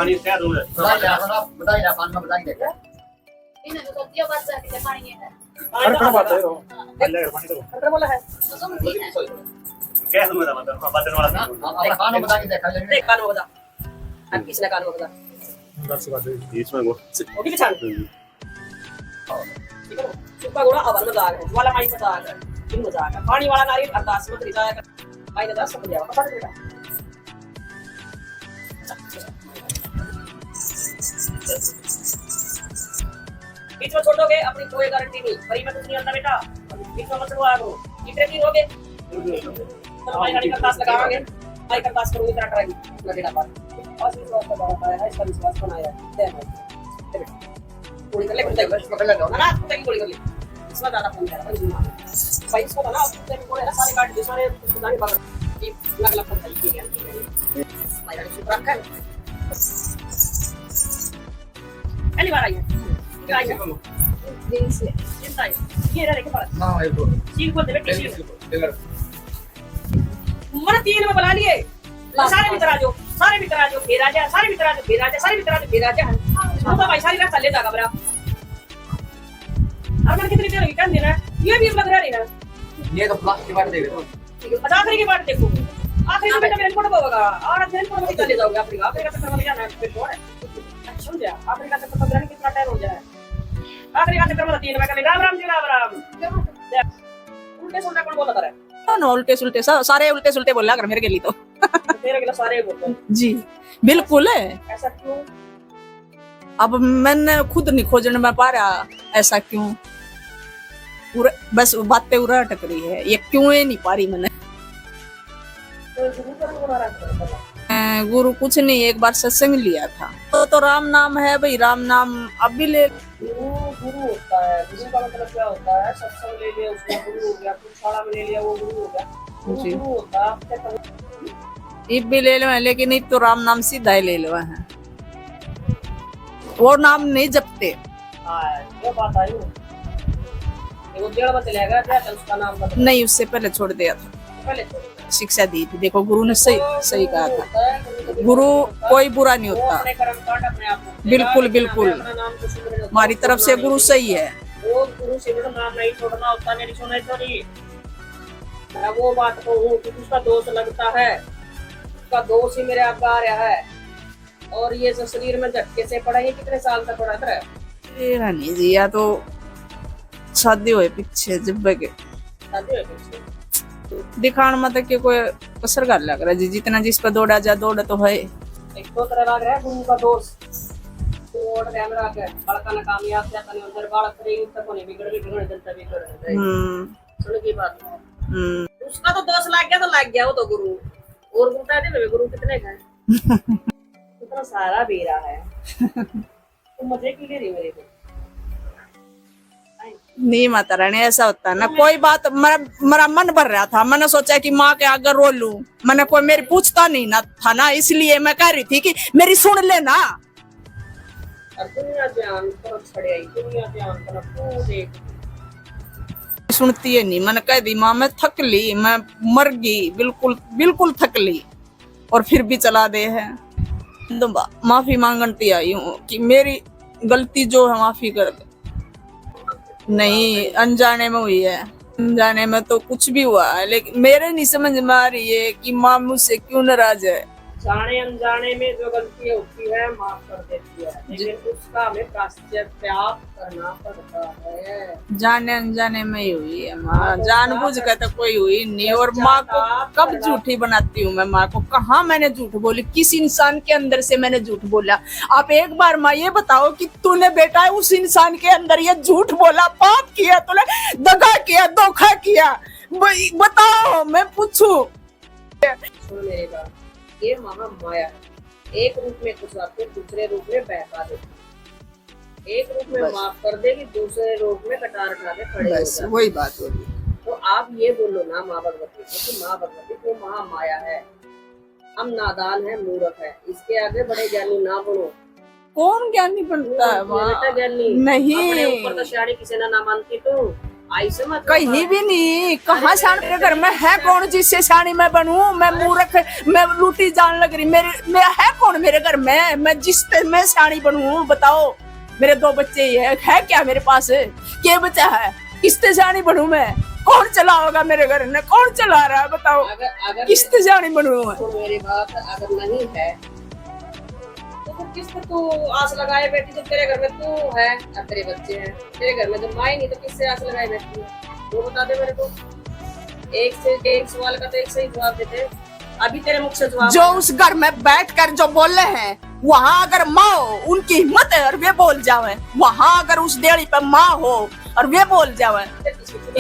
पानी से दूर है बताइए ना पानी में बताएंगे क्या इन्हें तो दिया बात से पानी है हर कोई बात है वो अल्लाह पानी तो अंदर बोला है तो समझी है क्या समझ रहा मतलब बादल वाला आप खाना बता के देखा जाएगा देख कान में बता अब किसने कान में बता इसमें वो वो भी छान ठीक है सुपा गोड़ा अवर में दाग है वाला माई से दाग है इन मजाक है पानी वाला नारियल अरदास में रिजाया कर माई ने 10 समझ जाओ पता नहीं बेटा बीच में छोड़ोगे अपनी कोई गारंटी नहीं परी में कुछ नहीं आता बेटा बीच में मत छुड़वा करो इतने की होगे तो भाई गाड़ी का तास लगावांगे भाई का तास करूंगी तेरा कराएगी लगेगा बात बस विश्वास का बात है इसका विश्वास बनाया दे भाई गोली कर ले कुत्ते को पकड़ ले ना कुत्ते की गोली कर ले इसमें ज्यादा फोन कर भाई भाई इसको ना कुत्ते को ना सारे काट दे सारे उसको दाढ़ी पकड़ ये लग लग करता है ठीक है भाई गाड़ी से रख कर पहली बार आई है क्या आई है दिन से चिंता है ये रह के पड़ा हां ये बोल सील को दे बेटी सील मन 3 में बुला लिए सारे भीतर आ जाओ सारे भीतर आ जाओ फिर आ जा सारे भीतर आ जाओ फिर आ जा सारे भीतर आ जाओ फिर आ जा हम तो भाई सारी रात चले जाएगा बरा अब मन कितनी देर होगी क्या देना ये भी लग रहा है ना ये तो प्लास्टिक की बात देख रहे हो आखिरी की बात देखो आखिरी में तो मेरे रिपोर्ट होगा और आज रिपोर्ट में चले जाओगे आखिरी का चक्कर में जाना है फिर तो है सुन जा आखिरी का चक्कर में कितना टाइम हो जाए आखिरी का चक्कर में 3 में कर ले राम राम जी राम राम उल्टे सुनना कौन बोला था नो उल्टे सुल्टे सारे उल्टे सुल्टे बोला कर मेरे के लिए तो तेरे के लिए सारे बोलते हैं जी बिल्कुल है ऐसा क्यों अब मैंने खुद नहीं खोजने में पा रहा ऐसा क्यों बस बातें उड़ा अटक रही है ये क्यों ही नहीं पा रही मैंने गुरु कुछ नहीं एक बार सत्संग लिया था तो राम नाम है भाई राम नाम अब भी ले गुरु होता है गुरु का मतलब क्या होता है सत्संग ले लिया उसका गुरु हो गया कुछ शाला में ले लिया वो गुरु हो गया गुरु होता है इब भी ले लो लेकिन इब तो राम नाम सीधा ही ले लो है वो नाम नहीं जपते हां ये बात आई वो जेल में चलेगा क्या उसका नाम बता नहीं उससे पहले छोड़ दिया था पहले शिक्षा दी थी देखो गुरु ने सही कहा था गुरु कोई बुरा नहीं होता अपने कर्म काट अपने आप बिल्कुल बिल्कुल हमारी तरफ से गुरु सही है वो गुरु सिमरन नाम नहीं छोड़ना होता मेरी सुनाई तो नहीं मैं वो बात कहूँ कि उसका दोष लगता है उसका दोष ही मेरे आप आ रहा है और ये जो शरीर में झटके से पड़ा ये कितने साल तक पड़ा था नहीं जी या तो शादी हुए पीछे जब के शादी हुए पीछे दिखाने में तक के कोई कसर कर लग रहा है जी जितना जिस पर दौड़ा जा दौड़ तो है एक तो तरह लग रहा है गुरु का दोष और कैमरा के बड़का ना कामयाब जाता नहीं उधर बालक रे तक नहीं बिगड़ जनता बिगड़ सुन की बात उसका तो दोष लग गया वो तो गुरु और गुटा दे गुरु कितने का इतना सारा बेरा है तो मजे के लिए रही मेरे को नहीं माता रानी ऐसा होता ना कोई बात मेरा मन भर रहा था मैंने सोचा कि माँ के आगे रो लूं मैंने कोई मेरी पूछता नहीं ना था ना इसलिए मैं कह रही थी कि मेरी सुन लेना दुनिया जान पर छड़े आई दुनिया जान पर तू देख सुनती है नहीं मैंने कह दी माँ मैं थक ली मैं मर गई बिल्कुल बिल्कुल थक ली और फिर भी चला दे है तो माफी मांगती आई हूँ कि मेरी गलती जो है माफी कर दे नहीं अनजाने में हुई है अनजाने में तो कुछ भी हुआ है लेकिन मेरे नहीं समझ में आ रही है कि माँ मुझसे क्यों नाराज है जाने अनजाने में जो गलती होती है माफ कर देती है लेकिन उसका हमें प्रायश्चित करना पड़ता है जाने अनजाने में ही हुई है माँ जानबूझ कर तो कोई हुई नहीं और माँ को कब झूठी बनाती हूँ मैं माँ को कहाँ मैंने झूठ बोली किस इंसान के अंदर से मैंने झूठ बोला आप एक बार माँ ये बताओ कि तूने बेटा उस इंसान के अंदर ये झूठ बोला पाप किया तूने दगा किया धोखा किया बताओ मैं पूछूं मेरी बात ये महा माया एक रूप में कुछ आते दूसरे रूप में बहका देती एक रूप में माफ कर देगी दूसरे रूप में कटार खा के खड़े हो जाते वही बात होगी तो आप ये बोलो ना माँ भगवती को कि माँ भगवती वो महा माया है हम नादान है मूर्ख है इसके आगे बड़े ज्ञानी ना बनो कौन ज्ञानी बनता है ज्ञानी नहीं अपने ऊपर तो शाड़ी किसी ने ना मानती तू ऐसे मत कहीं भी नहीं। कहाँ शान मेरे घर में है कौन जिससे शानी मैं बनूं? मैं मूर्ख, मैं लूटी जान लग रही। मैं है कौन मेरे घर में? मैं जिससे मैं शानी बनूं बताओ। मेरे 2 बच्चे ही है क्या मेरे पास? क्या बचा है? किससे शानी बनूं मैं? कौन चलाओगा मेरे घर में? कौन चला रहा है बताओ? अगर किससे शानी बनूं मैं? तो मेरी बात अगर नहीं है तो फिर किस पे तू आस लगाए बैठी? जब तेरे घर में तू है और तेरे बच्चे हैं, तेरे घर में जब माँ ही नहीं तो किससे आस लगाए बैठी है? वो बता दे मेरे को। एक सवाल का तो एक सही जवाब देते। अभी तेरे मुख से जवाब जो उस घर में बैठकर जो बोल रहे हैं, वहाँ अगर माँ हो, उनकी हिम्मत है और वे बोल जावे। वहाँ अगर उस डेड़ी पे माँ हो और वे बोल जावे,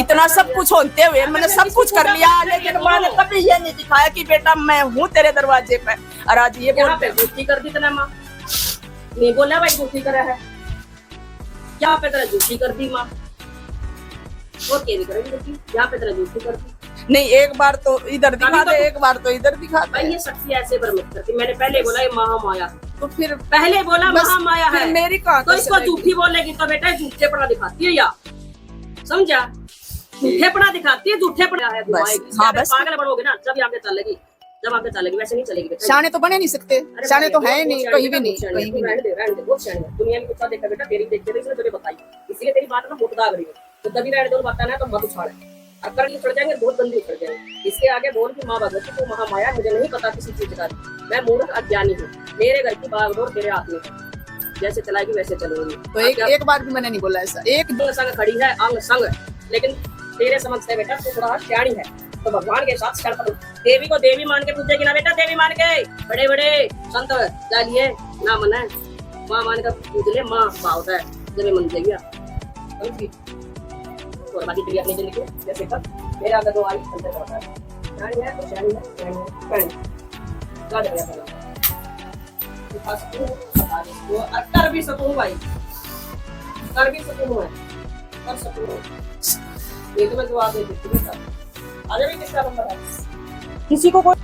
इतना सब कुछ होते हुए मैंने सब कुछ कर लिया, लेकिन माँ ने कभी ये नहीं दिखाया कि बेटा मैं हूँ तेरे दरवाजे पे। और आज ये यहाँ बोलते पे झूठी कर दी तेरा माँ। नहीं बोला भाई झूठी करा है, यहाँ पे तेरा झूठी कर दी माँ। और क्या नहीं करेगी झूठी, यहाँ पे तेरा झूठी कर दी। नहीं, एक बार तो इधर दिखा दे, एक बार तो इधर दिखा भाई दे। ये शक्ति ऐसे भ्रमित करती। मैंने पहले बोला ये महामाया, तो फिर पहले बोला बस महामाया फिर है। मेरी कहाँ तो इसको झूठी बोलेगी तो बेटा झूठे पड़ा दिखाती है, या समझा? झूठे पड़ा दिखाती है, झूठे पड़ा है घुमाएगी। हाँ, बस। पागल बनोगे ना जब आगे चलेगी, जब आगे चलेगी, वैसे नहीं चलेगी बेटा। शाने तो बने नहीं सकते, अरे शाने तो बहुत है नहीं, शाने कहीं भी बेटा, नहीं, बहुत शाने, कहीं भी तू नहीं। रहने दे, बहुत शाने है। दुनिया में कुछ देखा बेटा, तेरी देखते रही, इसने तुझे बताई, इसलिए तेरी बात ना बहुत दाग रही है। तो तभी रहने दो, बताना है तो मत उछाड़। अगर ये उछड़ जाएंगे बहुत गंदी उछड़ जाएंगे। इसके आगे बोल की माँ भगवती तू महामाया, मुझे नहीं पता किसी चीज का, मैं मूर्ख अज्ञानी हूँ, मेरे घर की बागडोर तेरे हाथ में है, जैसे चलाएगी वैसे चलूंगी। तो एक बार भी मैंने नहीं बोला ऐसा। एक अंग संग खड़ी है, अंग संग, लेकिन तेरे समझ से बेटा तू थोड़ा सियाणी है, तो भगवान के साथ शर्त करो। देवी को देवी मान के पूजेगी ना बेटा, देवी मान के। बड़े बड़े संत जालिए ना मना, माँ मान कर पूज ले, माँ भाव है जब मन जाएगी। और बाकी तेरी अपनी जिंदगी जैसे कर, मेरा अगर दो आई अंतर होता है। सियाणी है तो सियाणी है, सियाणी है, सियाणी है। क्या देगा पहला? कर भी सकूं भाई, कर भी सकूं मैं, कर सकूं। ये तो मैं जवाब दे देती हूँ। आगे भी किसका नंबर है? किसी को कोई